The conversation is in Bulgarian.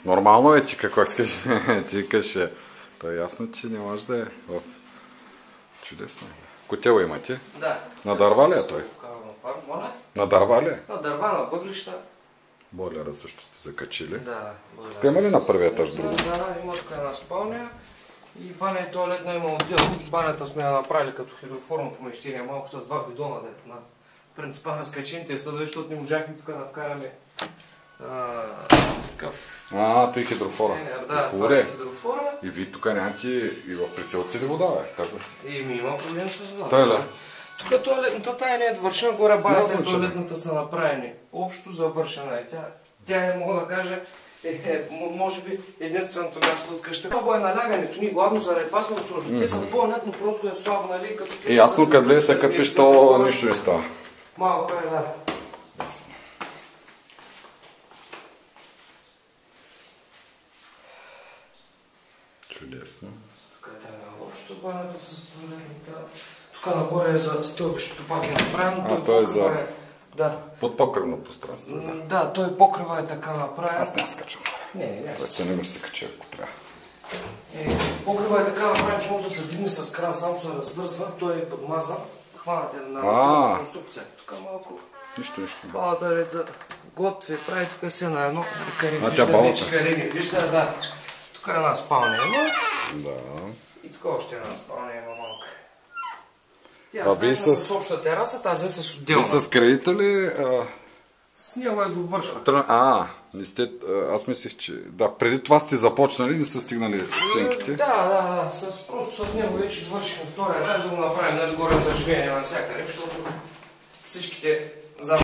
Нормално е ти, какво искаш? Ти каше. То е ясно, че не може да е в... Чудесно. Котел имате? Да. На дърва ли е той? На дърва ли е? На дърва, на въглища. Бойлера също сте закачили. Да, бойлера. Тук има ли на първия етаж друго? Да, има тук една спалня. И баня и туалетна има отдел. Банята сме я направили като хидроформно помещение, малко с два бидона, дето на принципа на скачените съдове, защото не можахме тук да вкараме такъв... Той хидрофора. Да, това е хидрофора. И ви тук нямате и в приселци ли вода, бе? Как бе? Има проблем с вода. Той ли? Тук туалетната тая не е довършена, горе банята и туалетната са направени. Общо завършена е. Тя е, мога да кажа, може би единственото място от къща. Това е налягането ни, главно заради това сме го сложили. Те са пълнят, но просто е слабо, нали? Ясно къде се къпиш, то нищо не става. Малко е, да. Чудесно. Тук е общо банята с туалетната. Тук нагоре е за стълбището, пак е направено. То е за... Да. Подпокривно пространство. Да, той покрива е така направен. Аз не скачам. Не. Тоест не ме се кача, ако трябва. Покрива е така направен, че може да се дигне с кран, само се развързва. Той е подмазан. Хванате на конструкция. Тук малко. Нищо. Балата лица готви, прави тук си на едно. Тя балата. Вижда, да. Тук е една спалня има. Да. И тук още една спалня има малка. Вие с обща тераса, тази е с отделна. Вие с кредита ли? С него е довършва. Не сте, аз мислих, че... Да, преди това сте започнали, не са стигнали стенките? Да. Просто с него вече довършихме втория етаж да го направим, нали, горе за живеене навсякъде, защото всичките